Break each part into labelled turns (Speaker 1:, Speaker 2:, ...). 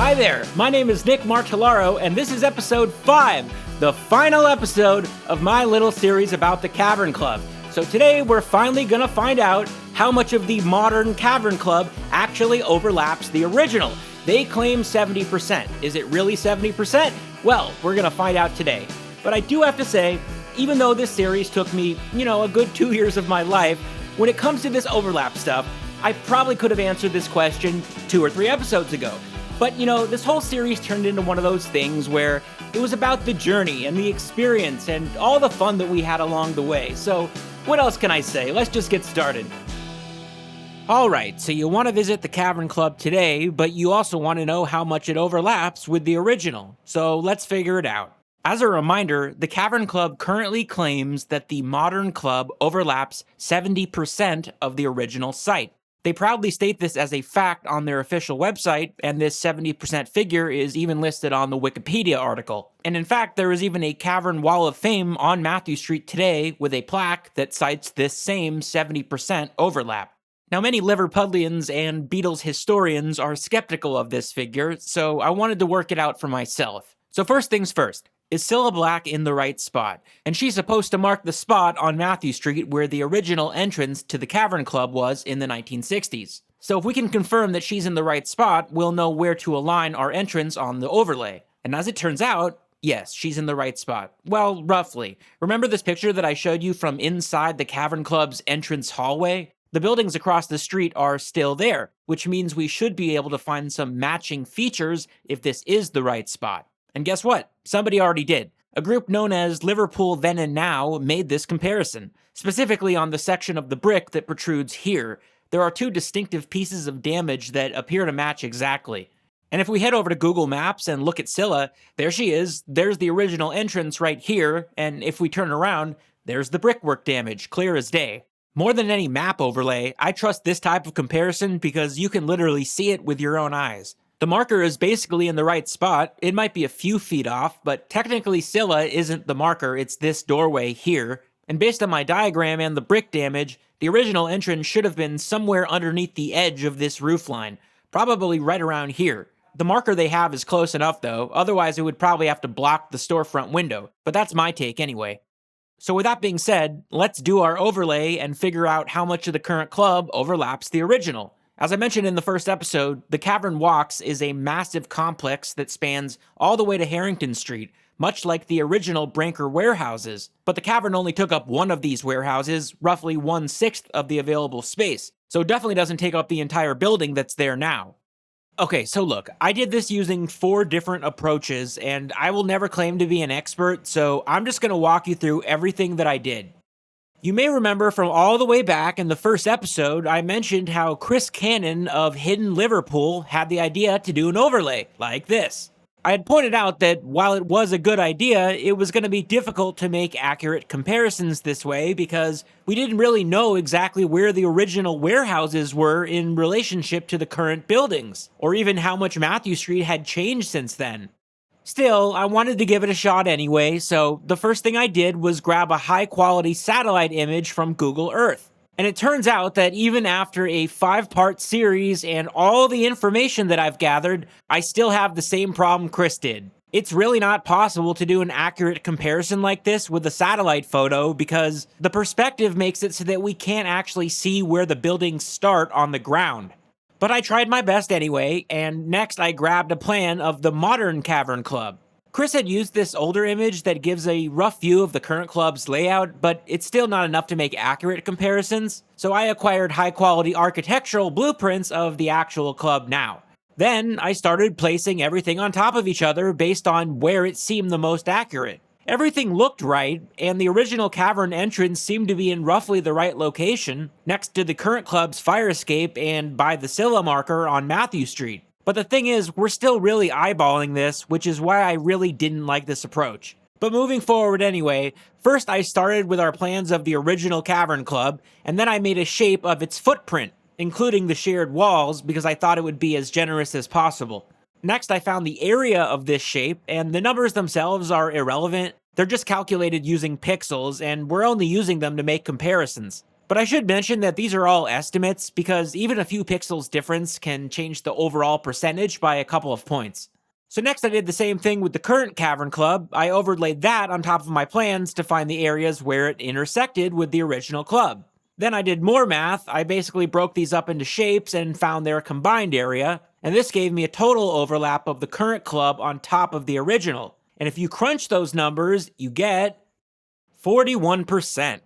Speaker 1: Hi there, my name is Nick Martellaro, and this is episode 5, the final episode of my little series about the Cavern Club. So today we're finally gonna find out how much of the modern Cavern Club actually overlaps the original. They claim 70%. Is it really 70%? Well, we're gonna find out today. But I do have to say, even though this series took me, a good 2 years of my life, when it comes to this overlap stuff, I probably could have answered this question 2 or 3 episodes ago. But, this whole series turned into one of those things where it was about the journey and the experience and all the fun that we had along the way. So, what else can I say? Let's just get started. Alright, so you want to visit the Cavern Club today, but you also want to know how much it overlaps with the original. So, let's figure it out. As a reminder, the Cavern Club currently claims that the modern club overlaps 70% of the original site. They proudly state this as a fact on their official website, and this 70% figure is even listed on the Wikipedia article. And in fact, there is even a Cavern Wall of Fame on Matthew Street today with a plaque that cites this same 70% overlap. Now, many Liverpudlians and Beatles historians are skeptical of this figure, so I wanted to work it out for myself. So first things first. Is Cilla Black in the right spot? And she's supposed to mark the spot on Matthew Street where the original entrance to the Cavern Club was in the 1960s. So if we can confirm that she's in the right spot, we'll know where to align our entrance on the overlay. And as it turns out, yes, she's in the right spot. Well, roughly. Remember this picture that I showed you from inside the Cavern Club's entrance hallway? The buildings across the street are still there, which means we should be able to find some matching features if this is the right spot. And guess what? Somebody already did. A group known as Liverpool Then and Now made this comparison, specifically on the section of the brick that protrudes here. There are 2 distinctive pieces of damage that appear to match exactly. And if we head over to Google Maps and look at Cilla, there she is, there's the original entrance right here, and if we turn around, there's the brickwork damage, clear as day. More than any map overlay, I trust this type of comparison because you can literally see it with your own eyes. The marker is basically in the right spot. It might be a few feet off, but technically Cilla isn't the marker, it's this doorway here. And based on my diagram and the brick damage, the original entrance should have been somewhere underneath the edge of this roofline, probably right around here. The marker they have is close enough though, otherwise it would probably have to block the storefront window, but that's my take anyway. So with that being said, let's do our overlay and figure out how much of the current club overlaps the original. As I mentioned in the first episode, the Cavern Walks is a massive complex that spans all the way to Harrington Street, much like the original Branker warehouses. But the Cavern only took up one of these warehouses, roughly 1/6 of the available space, so it definitely doesn't take up the entire building that's there now. Okay, so look, I did this using 4 different approaches, and I will never claim to be an expert, so I'm just going to walk you through everything that I did. You may remember from all the way back in the first episode, I mentioned how Chris Cannon of Hidden Liverpool had the idea to do an overlay, like this. I had pointed out that while it was a good idea, it was going to be difficult to make accurate comparisons this way because we didn't really know exactly where the original warehouses were in relationship to the current buildings, or even how much Matthew Street had changed since then. Still, I wanted to give it a shot anyway, so the first thing I did was grab a high-quality satellite image from Google Earth. And it turns out that even after a 5-part series and all the information that I've gathered, I still have the same problem Chris did. It's really not possible to do an accurate comparison like this with a satellite photo because the perspective makes it so that we can't actually see where the buildings start on the ground. But I tried my best anyway, and next I grabbed a plan of the modern Cavern Club. Chris had used this older image that gives a rough view of the current club's layout, but it's still not enough to make accurate comparisons, so I acquired high-quality architectural blueprints of the actual club now. Then I started placing everything on top of each other based on where it seemed the most accurate. Everything looked right, and the original cavern entrance seemed to be in roughly the right location, next to the current club's fire escape and by the Cilla marker on Matthew Street. But the thing is, we're still really eyeballing this, which is why I really didn't like this approach. But moving forward anyway, first I started with our plans of the original Cavern Club, and then I made a shape of its footprint, including the shared walls, because I thought it would be as generous as possible. Next, I found the area of this shape, and the numbers themselves are irrelevant. They're just calculated using pixels, and we're only using them to make comparisons. But I should mention that these are all estimates because even a few pixels difference can change the overall percentage by a couple of points. So next I did the same thing with the current Cavern Club. I overlaid that on top of my plans to find the areas where it intersected with the original club. Then I did more math. I basically broke these up into shapes and found their combined area, and this gave me a total overlap of the current club on top of the original. And if you crunch those numbers, you get 41%.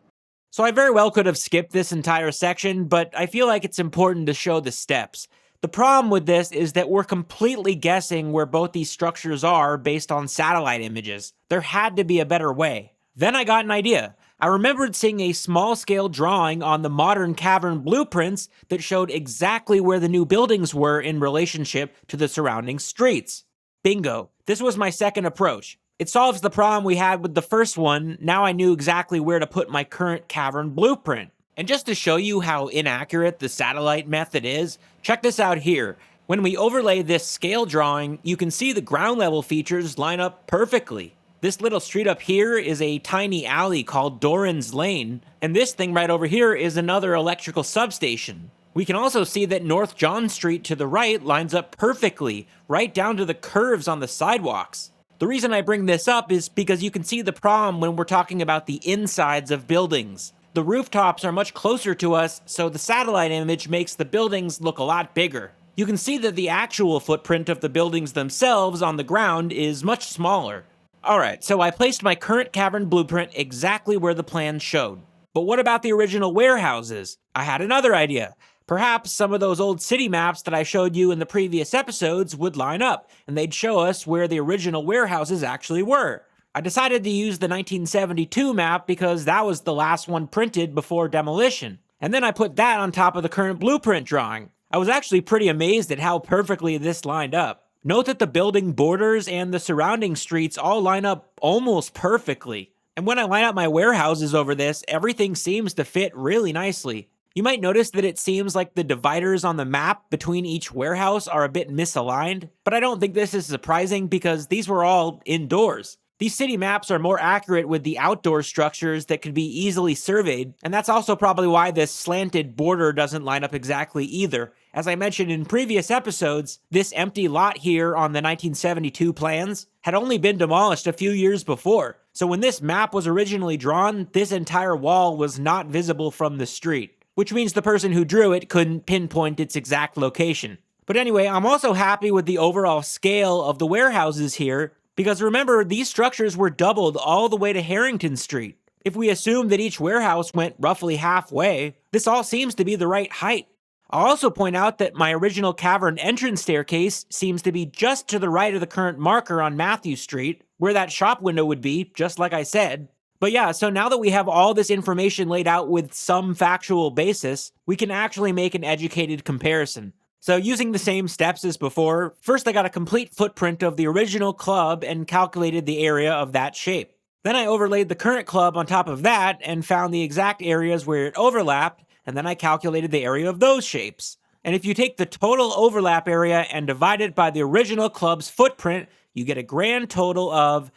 Speaker 1: So I very well could have skipped this entire section, but I feel like it's important to show the steps. The problem with this is that we're completely guessing where both these structures are based on satellite images. There had to be a better way. Then I got an idea. I remembered seeing a small-scale drawing on the modern cavern blueprints that showed exactly where the new buildings were in relationship to the surrounding streets. Bingo. This was my second approach. It solves the problem we had with the first one. Now I knew exactly where to put my current cavern blueprint. And just to show you how inaccurate the satellite method is, check this out here. When we overlay this scale drawing, you can see the ground level features line up perfectly. This little street up here is a tiny alley called Doran's Lane, and this thing right over here is another electrical substation. We can also see that North John Street to the right lines up perfectly, right down to the curves on the sidewalks. The reason I bring this up is because you can see the problem when we're talking about the insides of buildings. The rooftops are much closer to us, so the satellite image makes the buildings look a lot bigger. You can see that the actual footprint of the buildings themselves on the ground is much smaller. Alright, so I placed my current cavern blueprint exactly where the plan showed. But what about the original warehouses? I had another idea. Perhaps some of those old city maps that I showed you in the previous episodes would line up, and they'd show us where the original warehouses actually were. I decided to use the 1972 map because that was the last one printed before demolition. And then I put that on top of the current blueprint drawing. I was actually pretty amazed at how perfectly this lined up. Note that the building borders and the surrounding streets all line up almost perfectly. And when I line up my warehouses over this, everything seems to fit really nicely. You might notice that it seems like the dividers on the map between each warehouse are a bit misaligned, but I don't think this is surprising because these were all indoors. These city maps are more accurate with the outdoor structures that could be easily surveyed, and that's also probably why this slanted border doesn't line up exactly either. As I mentioned in previous episodes, this empty lot here on the 1972 plans had only been demolished a few years before, so when this map was originally drawn, this entire wall was not visible from the street, which means the person who drew it couldn't pinpoint its exact location. But anyway, I'm also happy with the overall scale of the warehouses here, because remember, these structures were doubled all the way to Harrington Street. If we assume that each warehouse went roughly halfway, this all seems to be the right height. I'll also point out that my original cavern entrance staircase seems to be just to the right of the current marker on Matthew Street, where that shop window would be, just like I said. But yeah, so now that we have all this information laid out with some factual basis, we can actually make an educated comparison. So using the same steps as before, first I got a complete footprint of the original club and calculated the area of that shape. Then I overlaid the current club on top of that and found the exact areas where it overlapped, and then I calculated the area of those shapes. And if you take the total overlap area and divide it by the original club's footprint, you get a grand total of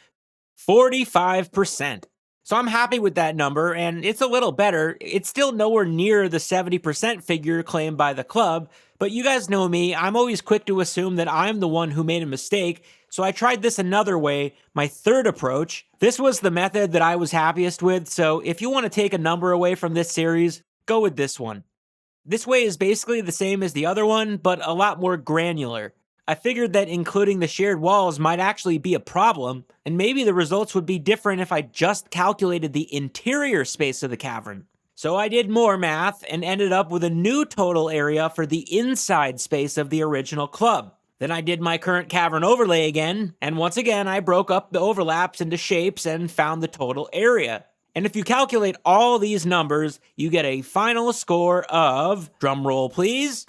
Speaker 1: 45%. So I'm happy with that number, and it's a little better. It's still nowhere near the 70% figure claimed by the club, but you guys know me, I'm always quick to assume that I'm the one who made a mistake, so I tried this another way, my third approach. This was the method that I was happiest with, so if you want to take a number away from this series, go with this one. This way is basically the same as the other one, but a lot more granular. I figured that including the shared walls might actually be a problem, and maybe the results would be different if I just calculated the interior space of the cavern. So I did more math and ended up with a new total area for the inside space of the original club. Then I did my current cavern overlay again, and once again I broke up the overlaps into shapes and found the total area. And if you calculate all these numbers, you get a final score of, drumroll please,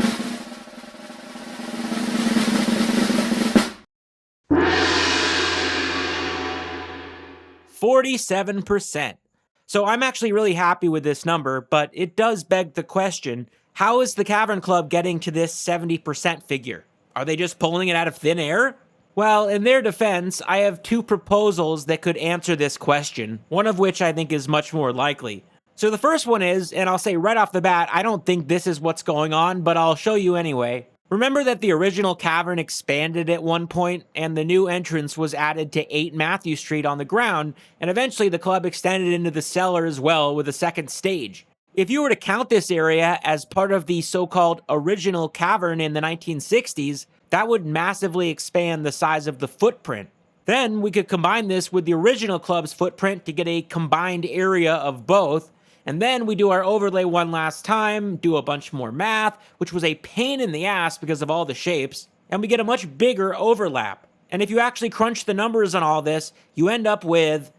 Speaker 1: 47%. So I'm actually really happy with this number, but it does beg the question, how is the Cavern Club getting to this 70% figure? Are they just pulling it out of thin air? Well, in their defense, I have two proposals that could answer this question, one of which I think is much more likely. So the first one is, and I'll say right off the bat, I don't think this is what's going on, but I'll show you anyway. Remember that the original cavern expanded at one point, and the new entrance was added to 8 Matthew Street on the ground, and eventually the club extended into the cellar as well with a second stage. If you were to count this area as part of the so-called original cavern in the 1960s, that would massively expand the size of the footprint. Then we could combine this with the original club's footprint to get a combined area of both, and then we do our overlay one last time, do a bunch more math, which was a pain in the ass because of all the shapes, and we get a much bigger overlap. And if you actually crunch the numbers on all this, you end up with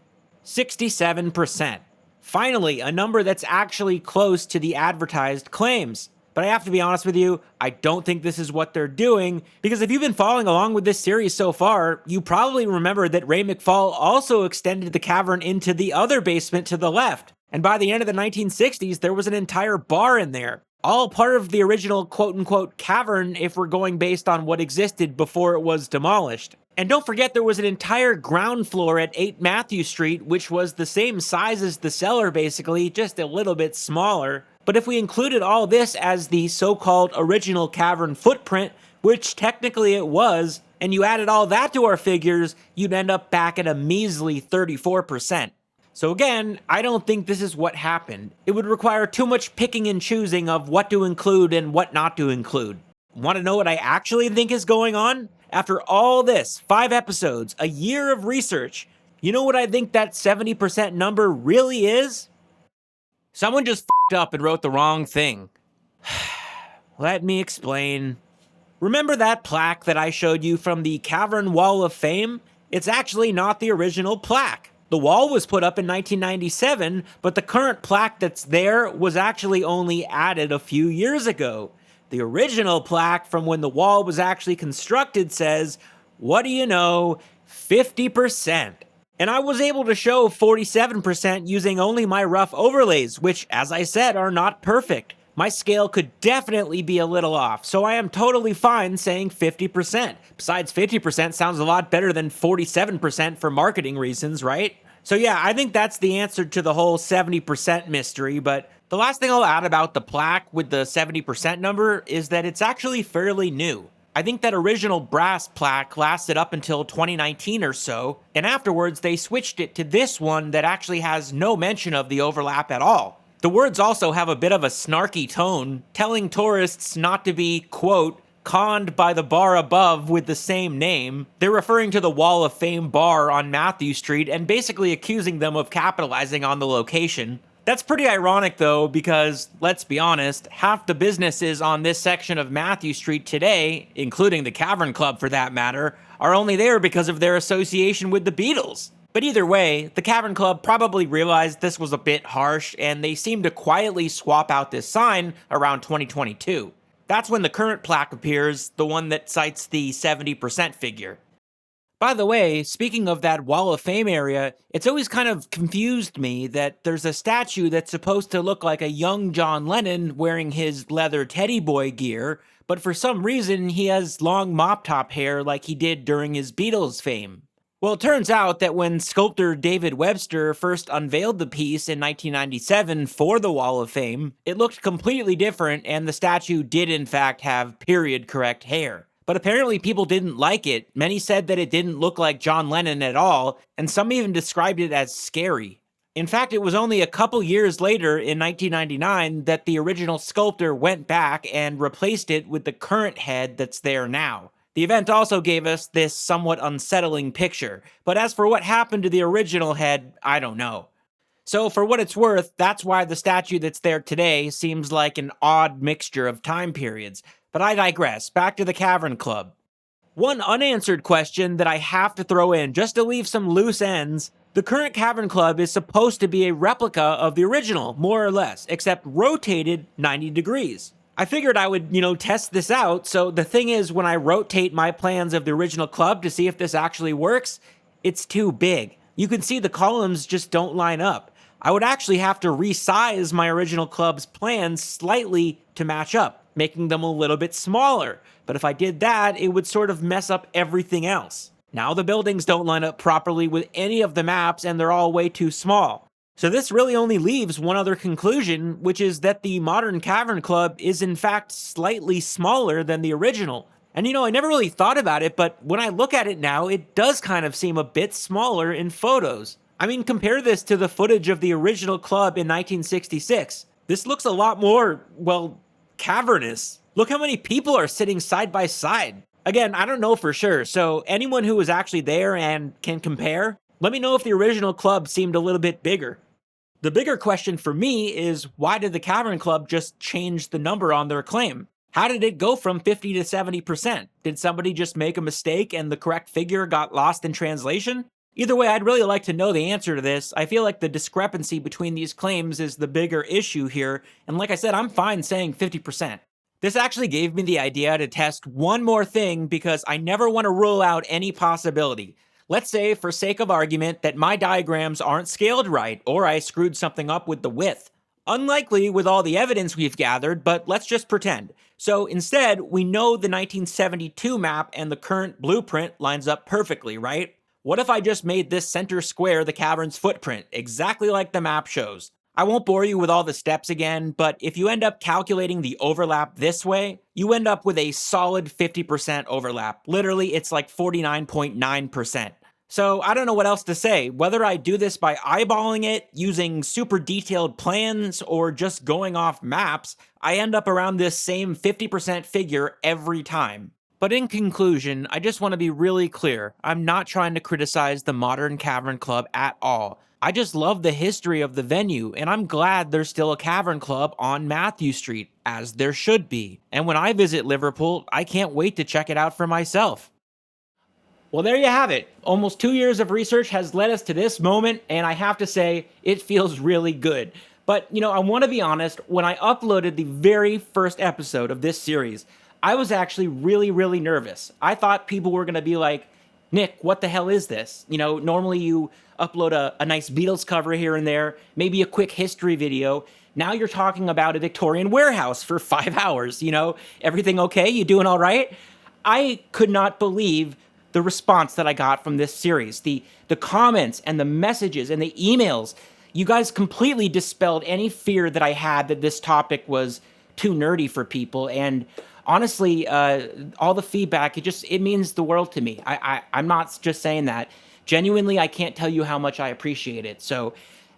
Speaker 1: 67%. Finally, a number that's actually close to the advertised claims. But I have to be honest with you, I don't think this is what they're doing, because if you've been following along with this series so far, you probably remember that Ray McFall also extended the cavern into the other basement to the left. And by the end of the 1960s, there was an entire bar in there. All part of the original quote-unquote cavern if we're going based on what existed before it was demolished. And don't forget there was an entire ground floor at 8 Matthew Street, which was the same size as the cellar basically, just a little bit smaller. But if we included all this as the so-called original cavern footprint, which technically it was, and you added all that to our figures, you'd end up back at a measly 34%. So again, I don't think this is what happened. It would require too much picking and choosing of what to include and what not to include. Want to know what I actually think is going on? After all this, 5 episodes, a year of research, you know what I think that 70% number really is? Someone just f***ed up and wrote the wrong thing. Let me explain. Remember that plaque that I showed you from the Cavern Wall of Fame? It's actually not the original plaque. The wall was put up in 1997, but the current plaque that's there was actually only added a few years ago. The original plaque from when the wall was actually constructed says, what do you know, 50%. And I was able to show 47% using only my rough overlays, which, as I said, are not perfect. My scale could definitely be a little off, so I am totally fine saying 50%. Besides, 50% sounds a lot better than 47% for marketing reasons, right? So yeah, I think that's the answer to the whole 70% mystery, but the last thing I'll add about the plaque with the 70% number is that it's actually fairly new. I think that original brass plaque lasted up until 2019 or so, and afterwards they switched it to this one that actually has no mention of the overlap at all. The words also have a bit of a snarky tone, telling tourists not to be, quote, conned by the bar above with the same name. They're referring to the Wall of Fame bar on Matthew Street and basically accusing them of capitalizing on the location. That's pretty ironic though, because, let's be honest, half the businesses on this section of Matthew Street today, including the Cavern Club for that matter, are only there because of their association with the Beatles. But either way, the Cavern Club probably realized this was a bit harsh, and they seemed to quietly swap out this sign around 2022. That's when the current plaque appears, the one that cites the 70% figure. By the way, speaking of that Wall of Fame area, it's always kind of confused me that there's a statue that's supposed to look like a young John Lennon wearing his leather teddy boy gear, but for some reason he has long mop-top hair like he did during his Beatles fame. Well, it turns out that when sculptor David Webster first unveiled the piece in 1997 for the Wall of Fame, it looked completely different, and the statue did in fact have period-correct hair. But apparently people didn't like it. Many said that it didn't look like John Lennon at all, and some even described it as scary. In fact, it was only a couple years later, in 1999, that the original sculptor went back and replaced it with the current head that's there now. The event also gave us this somewhat unsettling picture, but as for what happened to the original head, I don't know. So for what it's worth, that's why the statue that's there today seems like an odd mixture of time periods. But I digress, back to the Cavern Club. One unanswered question that I have to throw in just to leave some loose ends: the current Cavern Club is supposed to be a replica of the original, more or less, except rotated 90 degrees. I figured I would, test this out, so the thing is, when I rotate my plans of the original club to see if this actually works, it's too big. You can see the columns just don't line up. I would actually have to resize my original club's plans slightly to match up, making them a little bit smaller. But if I did that, it would sort of mess up everything else. Now the buildings don't line up properly with any of the maps, and they're all way too small. So this really only leaves one other conclusion, which is that the modern Cavern Club is in fact slightly smaller than the original. And I never really thought about it, but when I look at it now, it does kind of seem a bit smaller in photos. I mean, compare this to the footage of the original club in 1966. This looks a lot more, well, cavernous. Look how many people are sitting side by side. Again, I don't know for sure, so anyone who was actually there and can compare, let me know if the original club seemed a little bit bigger. The bigger question for me is, why did the Cavern Club just change the number on their claim? How did it go from 50 to 70%? Did somebody just make a mistake and the correct figure got lost in translation? Either way, I'd really like to know the answer to this. I feel like the discrepancy between these claims is the bigger issue here, and like I said, I'm fine saying 50%. This actually gave me the idea to test one more thing because I never want to rule out any possibility. Let's say, for sake of argument, that my diagrams aren't scaled right, or I screwed something up with the width. Unlikely with all the evidence we've gathered, but let's just pretend. So instead, we know the 1972 map and the current blueprint lines up perfectly, right? What if I just made this center square the cavern's footprint, exactly like the map shows? I won't bore you with all the steps again, but if you end up calculating the overlap this way, you end up with a solid 50% overlap. Literally, it's like 49.9%. So I don't know what else to say. Whether I do this by eyeballing it, using super detailed plans, or just going off maps, I end up around this same 50% figure every time. But in conclusion, I just want to be really clear. I'm not trying to criticize the modern Cavern Club at all. I just love the history of the venue, and I'm glad there's still a Cavern Club on Matthew Street, as there should be. And when I visit Liverpool, I can't wait to check it out for myself. Well, there you have it. Almost 2 years of research has led us to this moment, and I have to say, it feels really good. But, I want to be honest, when I uploaded the very first episode of this series, I was actually really, really nervous. I thought people were going to be like, Nick, what the hell is this? Normally you upload a nice Beatles cover here and there, maybe a quick history video. Now you're talking about a Victorian warehouse for 5 hours, Everything okay? You doing all right? I could not believe the response that I got from this series. The comments and the messages and the emails. You guys completely dispelled any fear that I had that this topic was too nerdy for people. And honestly, all the feedback, it means the world to me. I'm not just saying that. Genuinely, I can't tell you how much I appreciate it. So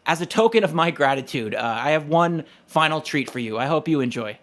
Speaker 1: as a token of my gratitude, I have one final treat for you. I hope you enjoy.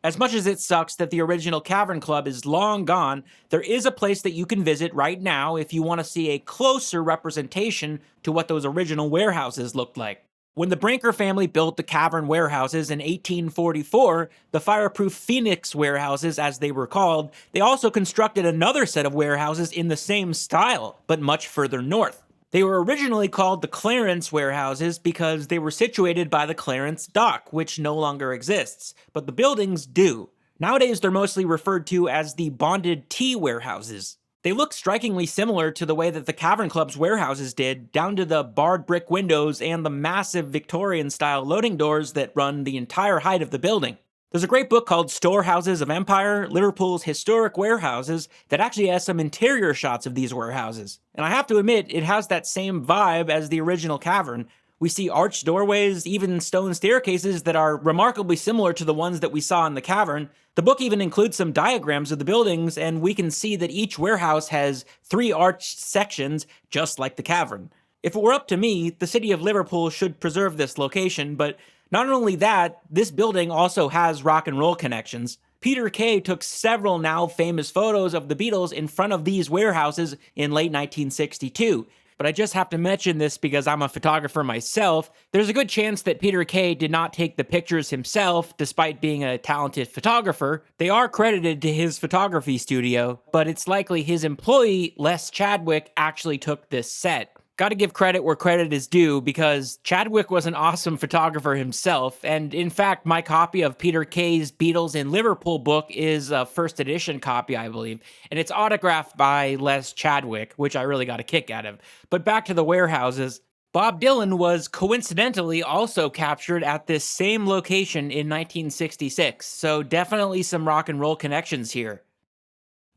Speaker 1: As much as it sucks that the original Cavern Club is long gone, there is a place that you can visit right now if you want to see a closer representation to what those original warehouses looked like. When the Brinker family built the cavern warehouses in 1844, the fireproof Phoenix warehouses as they were called, they also constructed another set of warehouses in the same style, but much further north. They were originally called the Clarence warehouses because they were situated by the Clarence Dock, which no longer exists, but the buildings do. Nowadays they're mostly referred to as the bonded T warehouses. They look strikingly similar to the way that the Cavern Club's warehouses did, down to the barred brick windows and the massive Victorian-style loading doors that run the entire height of the building. There's a great book called Storehouses of Empire, Liverpool's Historic Warehouses, that actually has some interior shots of these warehouses. And I have to admit, it has that same vibe as the original cavern. We see arched doorways, even stone staircases that are remarkably similar to the ones that we saw in the cavern. The book even includes some diagrams of the buildings, and we can see that each warehouse has 3 arched sections, just like the cavern. If it were up to me, the city of Liverpool should preserve this location, but not only that, this building also has rock and roll connections. Peter Kay took several now famous photos of the Beatles in front of these warehouses in late 1962. But I just have to mention this because I'm a photographer myself. There's a good chance that Peter Kay did not take the pictures himself, despite being a talented photographer. They are credited to his photography studio, but it's likely his employee, Les Chadwick, actually took this set. Gotta give credit where credit is due, because Chadwick was an awesome photographer himself, and in fact, my copy of Peter Kay's Beatles in Liverpool book is a first edition copy, I believe, and it's autographed by Les Chadwick, which I really got a kick out of. But back to the warehouses. Bob Dylan was coincidentally also captured at this same location in 1966, so definitely some rock and roll connections here.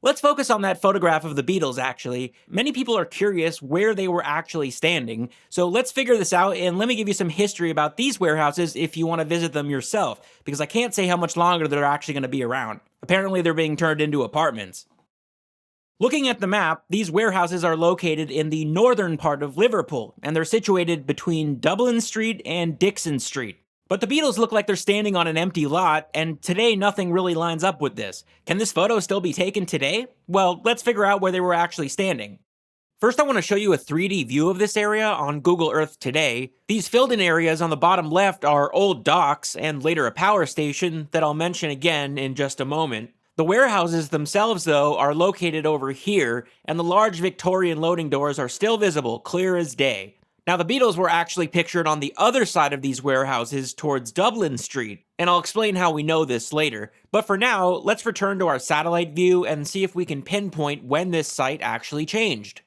Speaker 1: Let's focus on that photograph of the Beatles, actually. Many people are curious where they were actually standing, so let's figure this out and let me give you some history about these warehouses if you want to visit them yourself, because I can't say how much longer they're actually going to be around. Apparently, they're being turned into apartments. Looking at the map, these warehouses are located in the northern part of Liverpool, and they're situated between Dublin Street and Dixon Street. But the Beatles look like they're standing on an empty lot, and today nothing really lines up with this. Can this photo still be taken today? Well, let's figure out where they were actually standing. First, I want to show you a 3D view of this area on Google Earth today. These filled-in areas on the bottom left are old docks and later a power station that I'll mention again in just a moment. The warehouses themselves, though, are located over here, and the large Victorian loading doors are still visible, clear as day. Now, the Beatles were actually pictured on the other side of these warehouses towards Dublin Street, and I'll explain how we know this later. But for now, let's return to our satellite view and see if we can pinpoint when this site actually changed.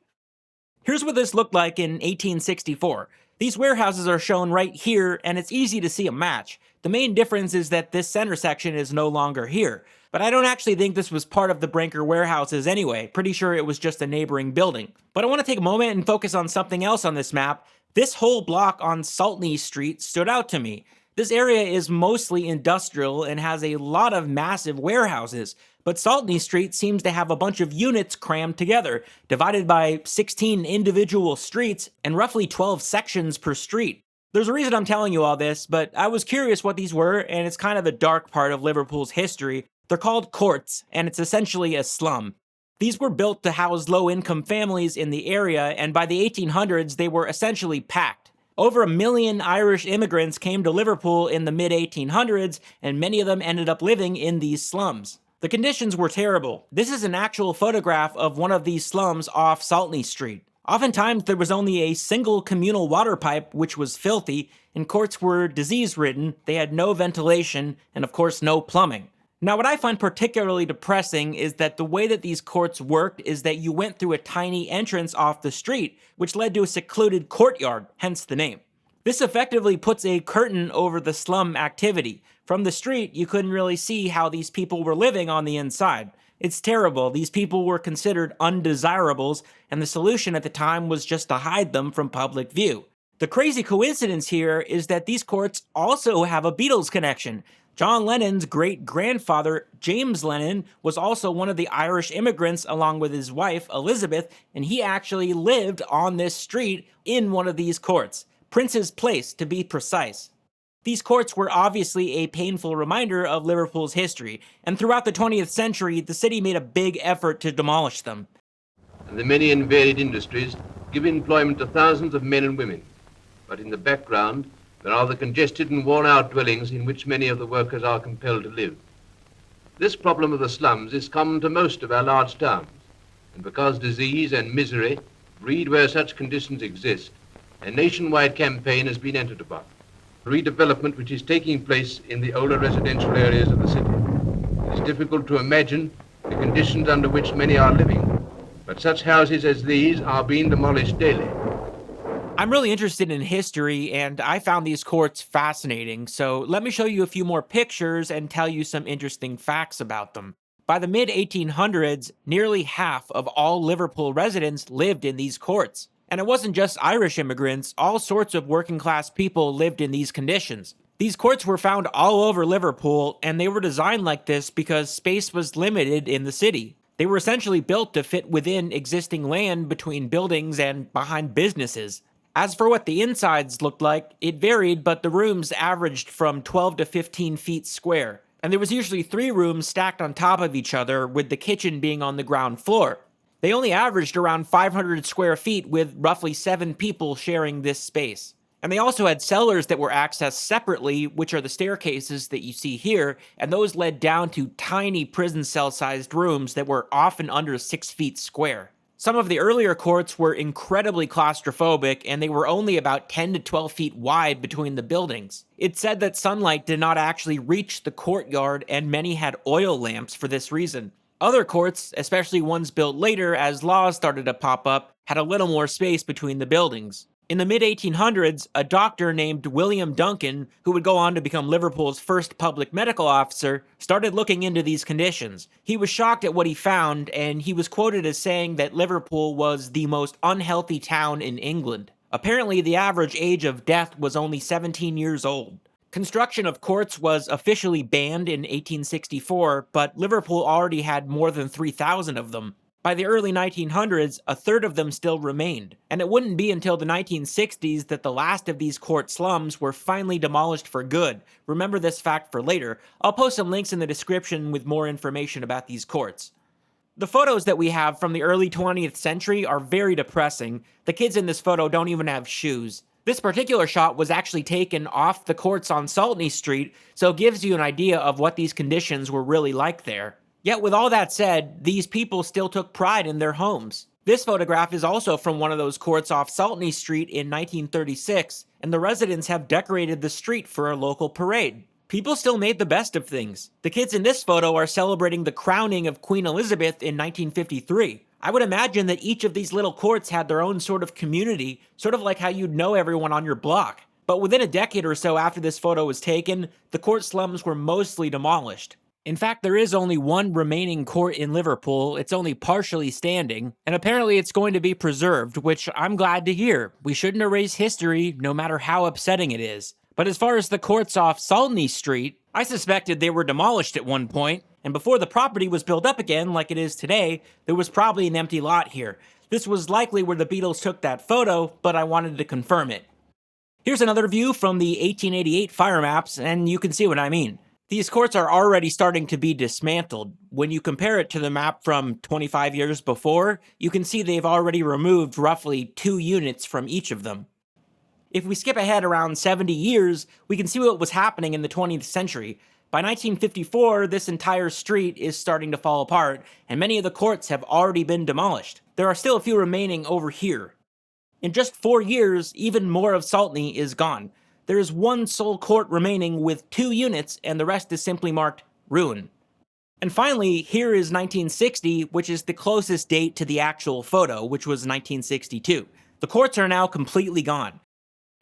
Speaker 1: Here's what this looked like in 1864. These warehouses are shown right here, and it's easy to see a match. The main difference is that this center section is no longer here. But I don't actually think this was part of the Brinker warehouses anyway, pretty sure it was just a neighboring building. But I want to take a moment and focus on something else on this map. This whole block on Saltney Street stood out to me. This area is mostly industrial and has a lot of massive warehouses, but Saltney Street seems to have a bunch of units crammed together, divided by 16 individual streets and roughly 12 sections per street. There's a reason I'm telling you all this, but I was curious what these were, and it's kind of a dark part of Liverpool's history. They're called courts, and it's essentially a slum. These were built to house low-income families in the area, and by the 1800s, they were essentially packed. Over 1 million Irish immigrants came to Liverpool in the mid-1800s, and many of them ended up living in these slums. The conditions were terrible. This is an actual photograph of one of these slums off Saltney Street. Oftentimes, there was only a single communal water pipe, which was filthy, and courts were disease-ridden, they had no ventilation, and of course no plumbing. Now, what I find particularly depressing is that the way that these courts worked is that you went through a tiny entrance off the street, which led to a secluded courtyard, hence the name. This effectively puts a curtain over the slum activity. From the street, you couldn't really see how these people were living on the inside. It's terrible. These people were considered undesirables, and the solution at the time was just to hide them from public view. The crazy coincidence here is that these courts also have a Beatles connection. John Lennon's great-grandfather, James Lennon, was also one of the Irish immigrants along with his wife, Elizabeth, and he actually lived on this street in one of these courts. Prince's Place, to be precise. These courts were obviously a painful reminder of Liverpool's history, and throughout the 20th century, the city made a big effort to demolish them.
Speaker 2: And the many and varied industries give employment to thousands of men and women. But in the background, there are the congested and worn-out dwellings in which many of the workers are compelled to live. This problem of the slums is common to most of our large towns, and because disease and misery breed where such conditions exist, a nationwide campaign has been entered upon. Redevelopment which is taking place in the older residential areas of the city. It is difficult to imagine the conditions under which many are living, but such houses as these are being demolished daily.
Speaker 1: I'm really interested in history, and I found these courts fascinating, so let me show you a few more pictures and tell you some interesting facts about them. By the mid-1800s, nearly half of all Liverpool residents lived in these courts. And it wasn't just Irish immigrants, all sorts of working-class people lived in these conditions. These courts were found all over Liverpool, and they were designed like this because space was limited in the city. They were essentially built to fit within existing land between buildings and behind businesses. As for what the insides looked like, it varied, but the rooms averaged from 12 to 15 feet square. And there was usually 3 rooms stacked on top of each other, with the kitchen being on the ground floor. They only averaged around 500 square feet, with roughly 7 people sharing this space. And they also had cellars that were accessed separately, which are the staircases that you see here, and those led down to tiny prison cell-sized rooms that were often under 6 feet square. Some of the earlier courts were incredibly claustrophobic, and they were only about 10 to 12 feet wide between the buildings. It's said that sunlight did not actually reach the courtyard, and many had oil lamps for this reason. Other courts, especially ones built later as laws started to pop up, had a little more space between the buildings. In the mid-1800s, a doctor named William Duncan, who would go on to become Liverpool's first public medical officer, started looking into these conditions. He was shocked at what he found, and he was quoted as saying that Liverpool was the most unhealthy town in England. Apparently, the average age of death was only 17 years old. Construction of courts was officially banned in 1864, but Liverpool already had more than 3,000 of them. By the early 1900s, a third of them still remained, and it wouldn't be until the 1960s that the last of these court slums were finally demolished for good. Remember this fact for later. I'll post some links in the description with more information about these courts. The photos that we have from the early 20th century are very depressing. The kids in this photo don't even have shoes. This particular shot was actually taken off the courts on Saltney Street, so it gives you an idea of what these conditions were really like there. Yet with all that said, these people still took pride in their homes. This photograph is also from one of those courts off Saltney Street in 1936, and the residents have decorated the street for a local parade. People still made the best of things. The kids in this photo are celebrating the crowning of Queen Elizabeth in 1953. I would imagine that each of these little courts had their own sort of community, sort of like how you'd know everyone on your block. But within a decade or so after this photo was taken, the court slums were mostly demolished. In fact, there is only one remaining court in Liverpool. It's only partially standing, and apparently it's going to be preserved, which I'm glad to hear. We shouldn't erase history, no matter how upsetting it is. But as far as the courts off Saltney Street, I suspected they were demolished at one point, and before the property was built up again like it is today, there was probably an empty lot here. This was likely where the Beatles took that photo, but I wanted to confirm it. Here's another view from the 1888 fire maps, and you can see what I mean. These courts are already starting to be dismantled. When you compare it to the map from 25 years before, you can see they've already removed roughly 2 units from each of them. If we skip ahead around 70 years, we can see what was happening in the 20th century. By 1954, this entire street is starting to fall apart, and many of the courts have already been demolished. There are still a few remaining over here. In just 4 years, even more of Saltney is gone. There is one sole court remaining with 2 units, and the rest is simply marked ruin. And finally, here is 1960, which is the closest date to the actual photo, which was 1962. The courts are now completely gone.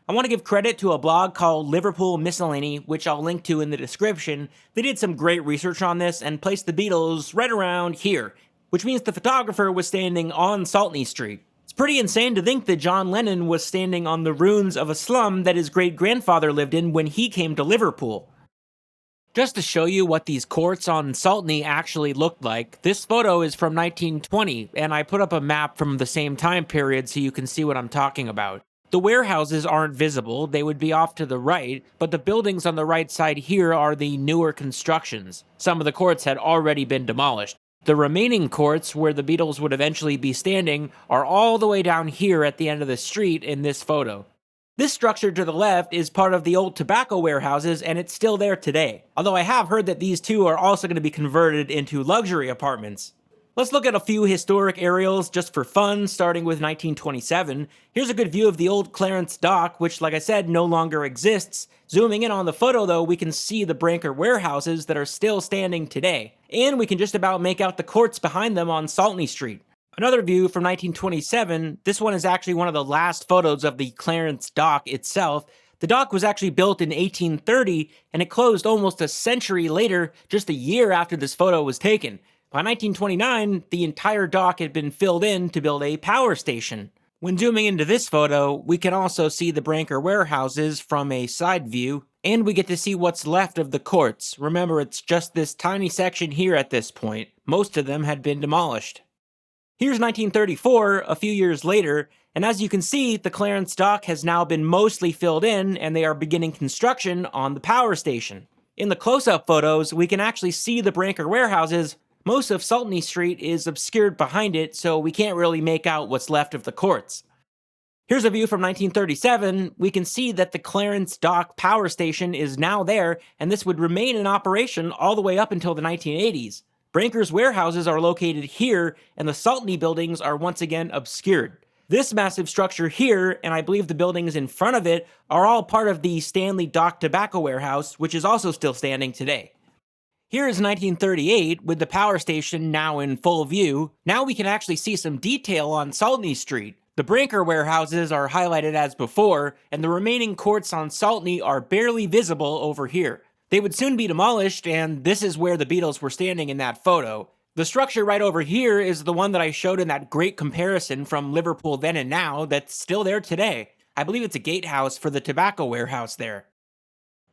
Speaker 1: I want to give credit to a blog called Liverpool Miscellany, which I'll link to in the description. They did some great research on this and placed the Beatles right around here, which means the photographer was standing on Saltney Street. It's pretty insane to think that John Lennon was standing on the ruins of a slum that his great-grandfather lived in when he came to Liverpool. Just to show you what these courts on Saltney actually looked like, this photo is from 1920, and I put up a map from the same time period so you can see what I'm talking about. The warehouses aren't visible, they would be off to the right, but the buildings on the right side here are the newer constructions. Some of the courts had already been demolished. The remaining courts, where the Beatles would eventually be standing, are all the way down here at the end of the street in this photo. This structure to the left is part of the old tobacco warehouses, and it's still there today. Although I have heard that these two are also going to be converted into luxury apartments. Let's look at a few historic aerials just for fun, starting with 1927. Here's a good view of the old Clarence Dock, which, like I said, no longer exists. Zooming in on the photo, though, we can see the Branker warehouses that are still standing today. And we can just about make out the courts behind them on Saltney Street. Another view from 1927, this one is actually one of the last photos of the Clarence Dock itself. The dock was actually built in 1830, and it closed almost a century later, just a year after this photo was taken. By 1929, the entire dock had been filled in to build a power station. When zooming into this photo, we can also see the Branker warehouses from a side view, and we get to see what's left of the courts. Remember, it's just this tiny section here at this point. Most of them had been demolished. Here's 1934, a few years later, and as you can see, the Clarence Dock has now been mostly filled in, and they are beginning construction on the power station. In the close-up photos, we can actually see the Branker warehouses. Most of Saltney Street is obscured behind it, so we can't really make out what's left of the courts. Here's a view from 1937. We can see that the Clarence Dock power station is now there, and this would remain in operation all the way up until the 1980s. Branker's warehouses are located here, and the Saltney buildings are once again obscured. This massive structure here, and I believe the buildings in front of it, are all part of the Stanley Dock Tobacco Warehouse, which is also still standing today. Here is 1938, with the power station now in full view. Now we can actually see some detail on Saltney Street. The Branker warehouses are highlighted as before, and the remaining courts on Saltney are barely visible over here. They would soon be demolished, and this is where the Beatles were standing in that photo. The structure right over here is the one that I showed in that great comparison from Liverpool then and now that's still there today. I believe it's a gatehouse for the tobacco warehouse there.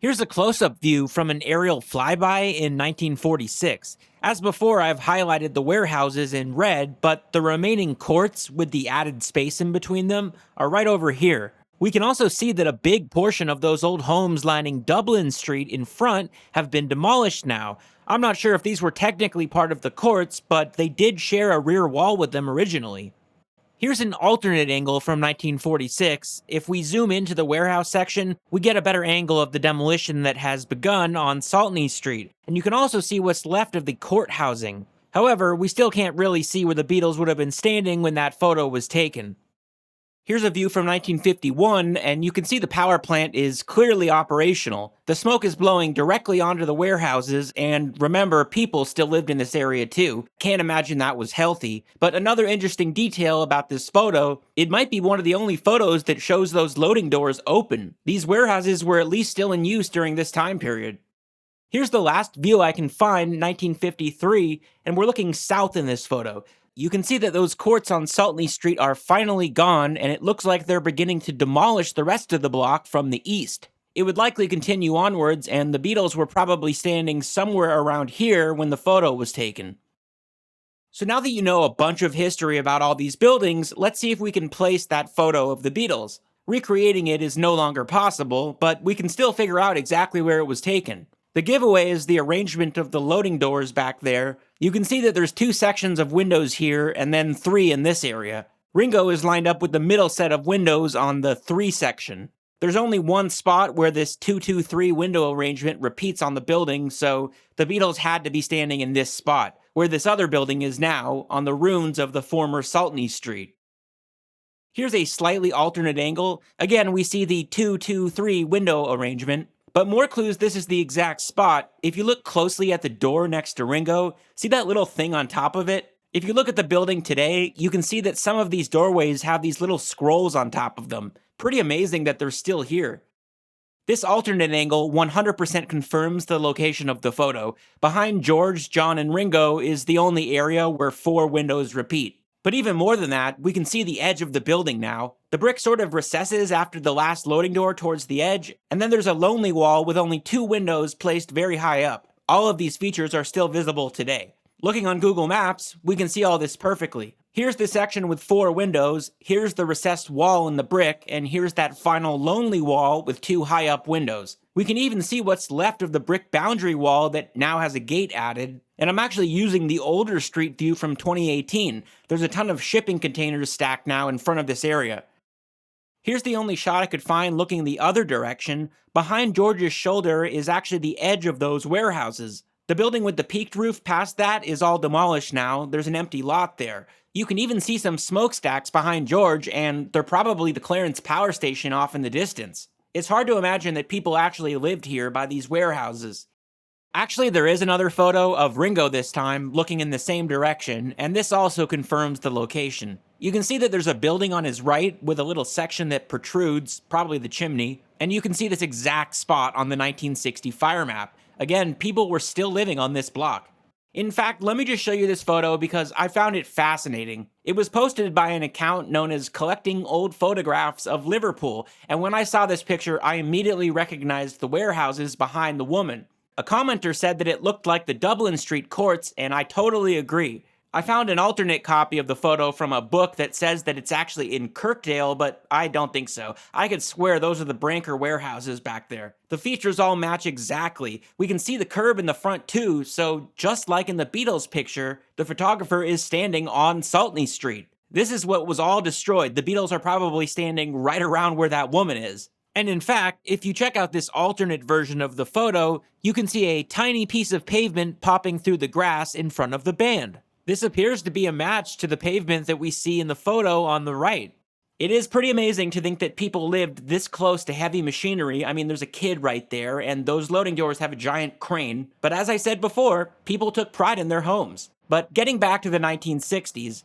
Speaker 1: Here's a close-up view from an aerial flyby in 1946. As before, I've highlighted the warehouses in red, but the remaining courts, with the added space in between them, are right over here. We can also see that a big portion of those old homes lining Dublin Street in front have been demolished now. I'm not sure if these were technically part of the courts, but they did share a rear wall with them originally. Here's an alternate angle from 1946. If we zoom into the warehouse section, we get a better angle of the demolition that has begun on Saltney Street, and you can also see what's left of the court housing. However, we still can't really see where the Beatles would have been standing when that photo was taken. Here's a view from 1951, and you can see the power plant is clearly operational. The smoke is blowing directly onto the warehouses, and remember, people still lived in this area too. Can't imagine that was healthy. But another interesting detail about this photo, it might be one of the only photos that shows those loading doors open. These warehouses were at least still in use during this time period. Here's the last view I can find, 1953, and we're looking south in this photo. You can see that those courts on Saltney Street are finally gone, and it looks like they're beginning to demolish the rest of the block from the east. It would likely continue onwards, and the Beatles were probably standing somewhere around here when the photo was taken. So now that you know a bunch of history about all these buildings, let's see if we can place that photo of the Beatles. Recreating it is no longer possible, but we can still figure out exactly where it was taken. The giveaway is the arrangement of the loading doors back there. You can see that there's 2 sections of windows here, and then 3 in this area. Ringo is lined up with the middle set of windows on the 3 section. There's only one spot where this 2-2-3 window arrangement repeats on the building, so the Beatles had to be standing in this spot, where this other building is now, on the ruins of the former Saltney Street. Here's a slightly alternate angle. Again, we see the 2-2-3 window arrangement. But more clues, this is the exact spot. If you look closely at the door next to Ringo, see that little thing on top of it? If you look at the building today, you can see that some of these doorways have these little scrolls on top of them. Pretty amazing that they're still here. This alternate angle 100% confirms the location of the photo. Behind George, John, and Ringo is the only area where 4 windows repeat. But even more than that, we can see the edge of the building now. The brick sort of recesses after the last loading door towards the edge, and then there's a lonely wall with only 2 windows placed very high up. All of these features are still visible today. Looking on Google Maps, we can see all this perfectly. Here's the section with 4 windows, here's the recessed wall in the brick, and here's that final lonely wall with 2 high-up windows. We can even see what's left of the brick boundary wall that now has a gate added, and I'm actually using the older street view from 2018. There's a ton of shipping containers stacked now in front of this area. Here's the only shot I could find looking the other direction. Behind George's shoulder is actually the edge of those warehouses. The building with the peaked roof past that is all demolished now. There's an empty lot there. You can even see some smokestacks behind George, and they're probably the Clarence power station off in the distance. It's hard to imagine that people actually lived here by these warehouses. Actually, there is another photo of Ringo this time, looking in the same direction, and this also confirms the location. You can see that there's a building on his right with a little section that protrudes, probably the chimney, and you can see this exact spot on the 1960 fire map. Again, people were still living on this block. In fact, let me just show you this photo because I found it fascinating. It was posted by an account known as Collecting Old Photographs of Liverpool, and when I saw this picture, I immediately recognized the warehouses behind the woman. A commenter said that it looked like the Dublin Street courts, and I totally agree. I found an alternate copy of the photo from a book that says that it's actually in Kirkdale, but I don't think so. I could swear those are the Branker warehouses back there. The features all match exactly. We can see the curb in the front too, so just like in the Beatles picture, the photographer is standing on Saltney Street. This is what was all destroyed. The Beatles are probably standing right around where that woman is. And in fact, if you check out this alternate version of the photo, you can see a tiny piece of pavement popping through the grass in front of the band. This appears to be a match to the pavement that we see in the photo on the right. It is pretty amazing to think that people lived this close to heavy machinery. I mean, there's a kid right there, and those loading doors have a giant crane. But as I said before, people took pride in their homes. But getting back to the 1960s,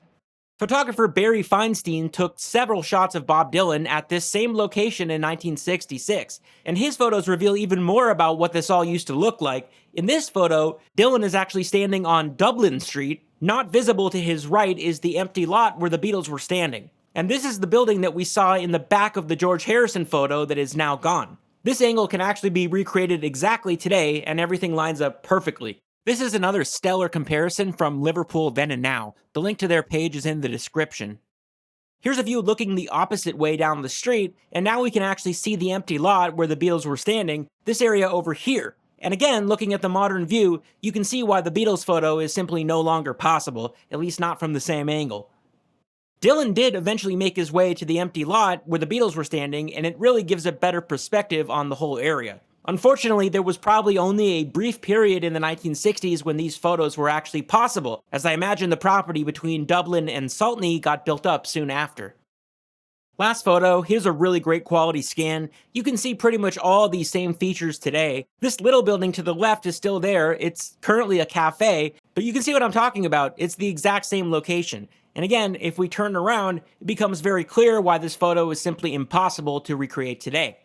Speaker 1: Photographer Barry Feinstein took several shots of Bob Dylan at this same location in 1966, and his photos reveal even more about what this all used to look like. In this photo, Dylan is actually standing on Dublin Street. Not visible to his right is the empty lot where the Beatles were standing. And this is the building that we saw in the back of the George Harrison photo that is now gone. This angle can actually be recreated exactly today, and everything lines up perfectly. This is another stellar comparison from Liverpool then and now. The link to their page is in the description. Here's a view looking the opposite way down the street, and now we can actually see the empty lot where the Beatles were standing, this area over here. And again, looking at the modern view, you can see why the Beatles photo is simply no longer possible, at least not from the same angle. Dylan did eventually make his way to the empty lot where the Beatles were standing, and it really gives a better perspective on the whole area. Unfortunately, there was probably only a brief period in the 1960s when these photos were actually possible, as I imagine the property between Dublin and Saltney got built up soon after. Last photo, here's a really great quality scan. You can see pretty much all these same features today. This little building to the left is still there. It's currently a cafe, but you can see what I'm talking about. It's the exact same location. And again, if we turn around, it becomes very clear why this photo is simply impossible to recreate today.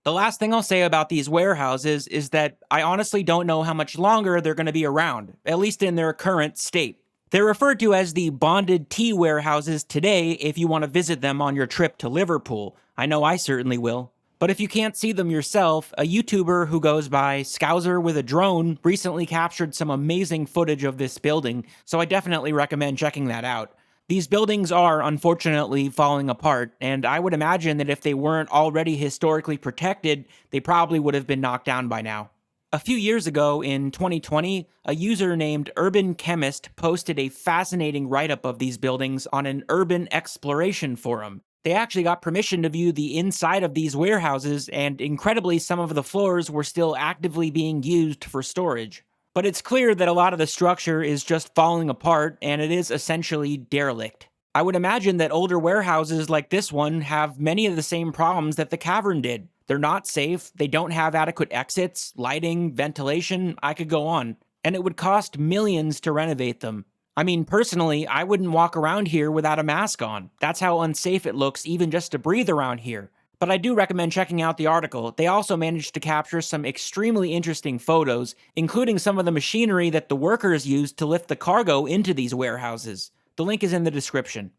Speaker 1: The last thing I'll say about these warehouses is that I honestly don't know how much longer they're going to be around, at least in their current state. They're referred to as the bonded tea warehouses today if you want to visit them on your trip to Liverpool. I know I certainly will. But if you can't see them yourself, a YouTuber who goes by Scouser with a Drone recently captured some amazing footage of this building, so I definitely recommend checking that out. These buildings are, unfortunately, falling apart, and I would imagine that if they weren't already historically protected, they probably would have been knocked down by now. A few years ago, in 2020, a user named Urban Chemist posted a fascinating write-up of these buildings on an urban exploration forum. They actually got permission to view the inside of these warehouses, and incredibly, some of the floors were still actively being used for storage. But it's clear that a lot of the structure is just falling apart, and it is essentially derelict. I would imagine that older warehouses like this one have many of the same problems that the Cavern did. They're not safe, they don't have adequate exits, lighting, ventilation, I could go on. And it would cost millions to renovate them. I mean, personally, I wouldn't walk around here without a mask on. That's how unsafe it looks even just to breathe around here. But I do recommend checking out the article. They also managed to capture some extremely interesting photos, including some of the machinery that the workers used to lift the cargo into these warehouses. The link is in the description.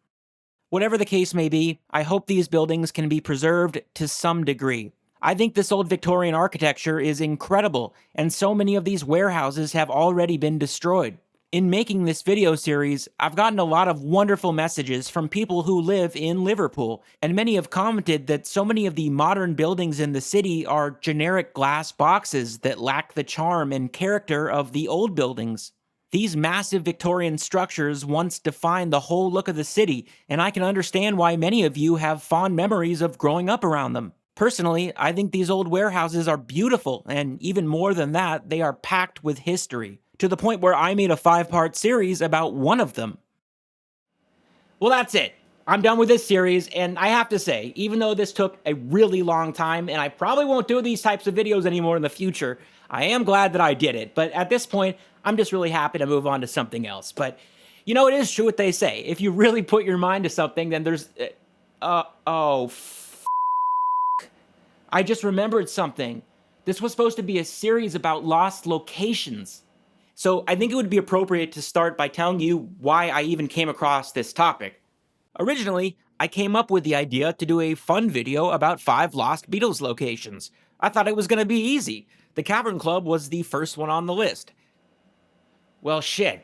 Speaker 1: Whatever the case may be, I hope these buildings can be preserved to some degree. I think this old Victorian architecture is incredible, and so many of these warehouses have already been destroyed. In making this video series, I've gotten a lot of wonderful messages from people who live in Liverpool, and many have commented that so many of the modern buildings in the city are generic glass boxes that lack the charm and character of the old buildings. These massive Victorian structures once defined the whole look of the city, and I can understand why many of you have fond memories of growing up around them. Personally, I think these old warehouses are beautiful, and even more than that, they are packed with history, to the point where I made a 5-part series about one of them. Well, that's it. I'm done with this series, and I have to say, even though this took a really long time, and I probably won't do these types of videos anymore in the future, I am glad that I did it. But at this point, I'm just really happy to move on to something else. But, you know, it is true what they say. If you really put your mind to something, then there's... I just remembered something. This was supposed to be a series about lost locations. So I think it would be appropriate to start by telling you why I even came across this topic. Originally, I came up with the idea to do a fun video about 5 lost Beatles locations. I thought it was going to be easy. The Cavern Club was the first one on the list. Well, shit.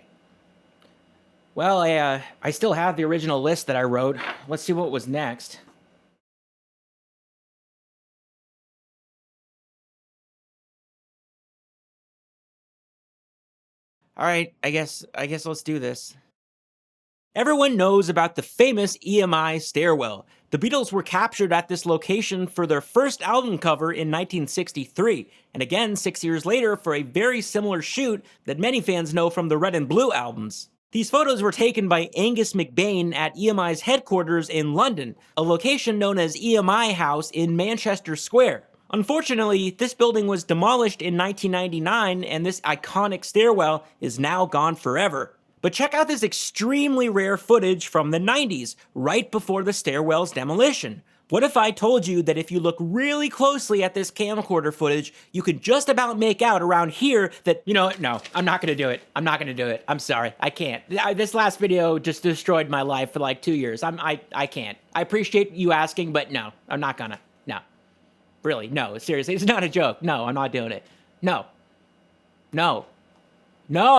Speaker 1: Well, I still have the original list that I wrote. Let's see what was next. Alright, I guess let's do this. Everyone knows about the famous EMI stairwell. The Beatles were captured at this location for their first album cover in 1963, and again 6 years later for a very similar shoot that many fans know from the Red and Blue albums. These photos were taken by Angus McBain at EMI's headquarters in London, a location known as EMI House in Manchester Square. Unfortunately, this building was demolished in 1999, and this iconic stairwell is now gone forever. But check out this extremely rare footage from the 90s, right before the stairwell's demolition. What if I told you that if you look really closely at this camcorder footage, you could just about make out around here that, you know what, no, I'm not gonna do it. I'm not gonna do it. I'm sorry, I can't. This last video just destroyed my life for like 2 years. I can't. I appreciate you asking, but no, I'm not gonna. No. Really, no, seriously, it's not a joke. No, I'm not doing it. No. No. No.